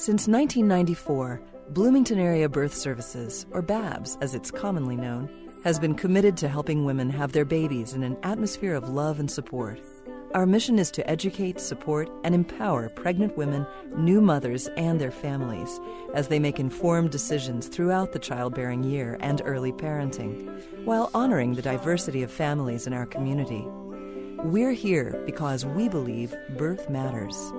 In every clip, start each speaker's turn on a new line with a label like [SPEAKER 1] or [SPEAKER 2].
[SPEAKER 1] Since 1994, Bloomington Area Birth Services, or BABS as it's commonly known, has been committed to helping women have their babies in an atmosphere of love and support. Our mission is to educate, support, and empower pregnant women, new mothers, and their families as they make informed decisions throughout the childbearing year and early parenting, while honoring the diversity of families in our community. We're here because we believe birth matters.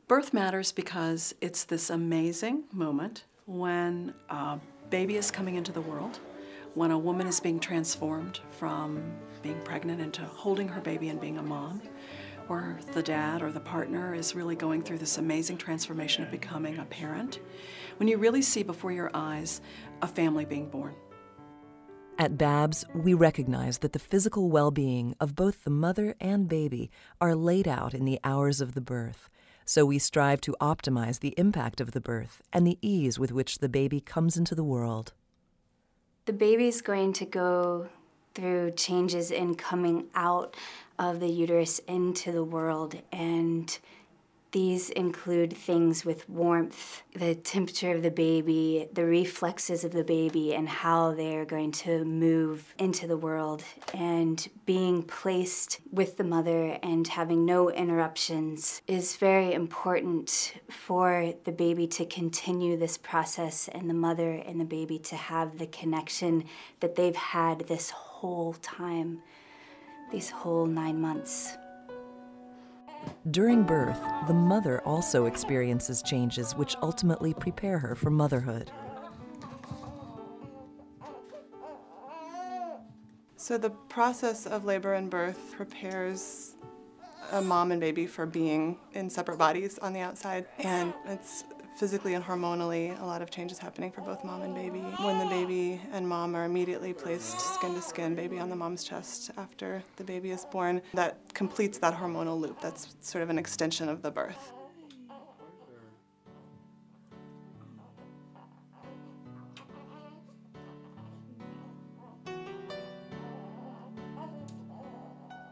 [SPEAKER 2] Birth matters because it's this amazing moment when a baby is coming into the world, when a woman is being transformed from being pregnant into holding her baby and being a mom, or the dad or the partner is really going through this amazing transformation of becoming a parent, when you really see before your eyes a family being born.
[SPEAKER 1] At BABS, we recognize that the physical well-being of both the mother and baby are laid out in the hours of the birth. So we strive to optimize the impact of the birth and the ease with which the baby comes into the world.
[SPEAKER 3] The baby's going to go through changes in coming out of the uterus into the world, and these include things with warmth, the temperature of the baby, the reflexes of the baby, and how they're going to move into the world. And being placed with the mother and having no interruptions is very important for the baby to continue this process, and the mother and the baby to have the connection that they've had this whole time, these whole 9 months.
[SPEAKER 1] During birth, the mother also experiences changes which ultimately prepare her for motherhood.
[SPEAKER 4] So the process of labor and birth prepares a mom and baby for being in separate bodies on the outside, and it's physically and hormonally a lot of changes happening for both mom and baby. When the baby and mom are immediately placed skin to skin, baby on the mom's chest after the baby is born, that completes that hormonal loop. That's sort of an extension of the birth.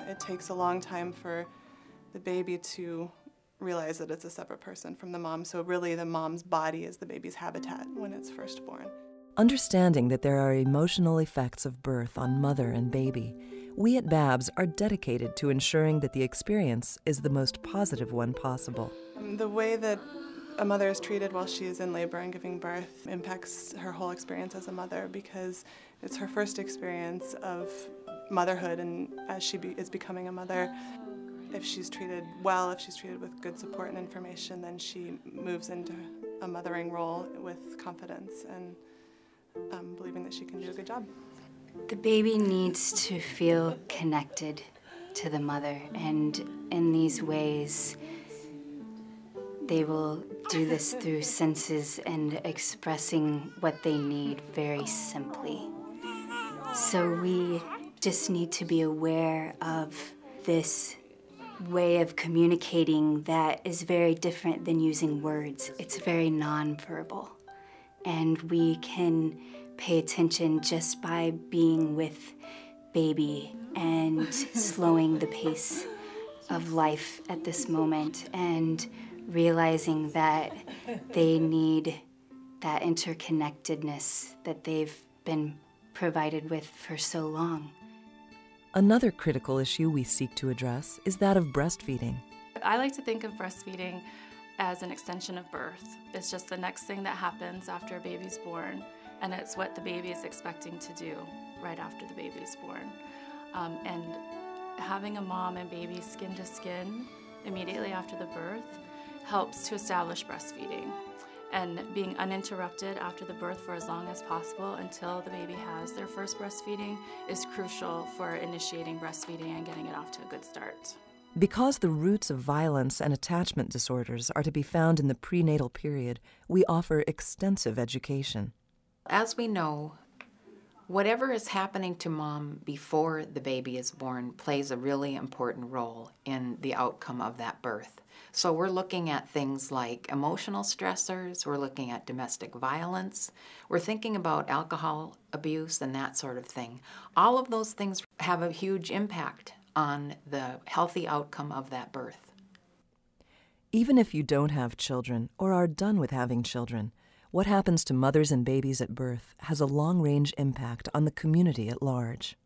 [SPEAKER 4] It takes a long time for the baby to realize that it's a separate person from the mom, so really the mom's body is the baby's habitat when it's first born.
[SPEAKER 1] Understanding that there are emotional effects of birth on mother and baby, we at BABS are dedicated to ensuring that the experience is the most positive one possible.
[SPEAKER 4] The way that a mother is treated while she is in labor and giving birth impacts her whole experience as a mother, because it's her first experience of motherhood, and as she is becoming a mother, if she's treated well, if she's treated with good support and information, then she moves into a mothering role with confidence and believing that she can do a good job.
[SPEAKER 3] The baby needs to feel connected to the mother, and in these ways, they will do this through senses and expressing what they need very simply. So we just need to be aware of this way of communicating that is very different than using words. It's very nonverbal, and we can pay attention just by being with baby and slowing the pace of life at this moment and realizing that they need that interconnectedness that they've been provided with for so long.
[SPEAKER 1] Another critical issue we seek to address is that of breastfeeding.
[SPEAKER 5] I like to think of breastfeeding as an extension of birth. It's just the next thing that happens after a baby's born, and it's what the baby is expecting to do right after the baby's born. And having a mom and baby skin to skin immediately after the birth helps to establish breastfeeding. And being uninterrupted after the birth for as long as possible until the baby has their first breastfeeding is crucial for initiating breastfeeding and getting it off to a good start.
[SPEAKER 1] Because the roots of violence and attachment disorders are to be found in the prenatal period, we offer extensive education.
[SPEAKER 6] As we know, Whatever is happening to mom before the baby is born plays a really important role in the outcome of that birth. So we're looking at things like emotional stressors, we're looking at domestic violence, we're thinking about alcohol abuse and that sort of thing. All of those things have a huge impact on the healthy outcome of that birth.
[SPEAKER 1] Even if you don't have children or are done with having children, what happens to mothers and babies at birth has a long-range impact on the community at large.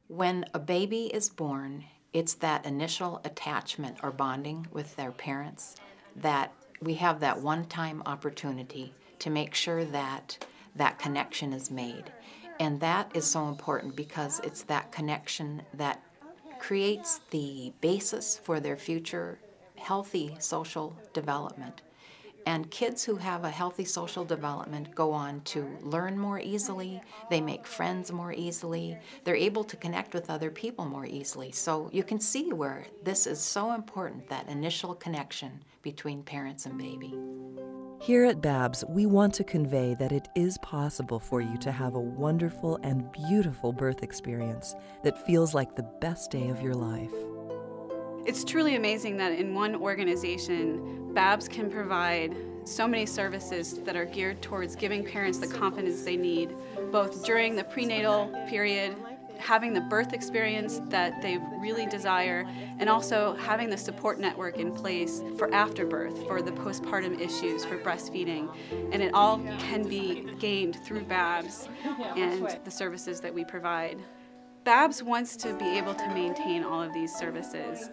[SPEAKER 6] When a baby is born, it's that initial attachment or bonding with their parents that we have that one-time opportunity to make sure that that connection is made. And that is so important because it's that connection that creates the basis for their future healthy social development. And kids who have a healthy social development go on to learn more easily, they make friends more easily, they're able to connect with other people more easily. So you can see where this is so important, that initial connection between parents and baby.
[SPEAKER 1] Here at BABS, we want to convey that it is possible for you to have a wonderful and beautiful birth experience that feels like the best day of your life.
[SPEAKER 7] It's truly amazing that in one organization, BABS can provide so many services that are geared towards giving parents the confidence they need, both during the prenatal period, having the birth experience that they really desire, and also having the support network in place for afterbirth, for the postpartum issues, for breastfeeding. And it all can be gained through BABS and the services that we provide. BABS wants to be able to maintain all of these services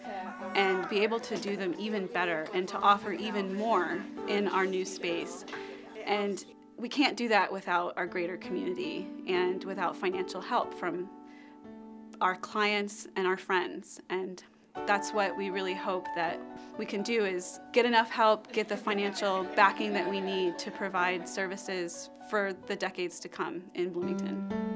[SPEAKER 7] and be able to do them even better and to offer even more in our new space. And we can't do that without our greater community and without financial help from our clients and our friends. And that's what we really hope that we can do, is get enough help, get the financial backing that we need to provide services for the decades to come in Bloomington.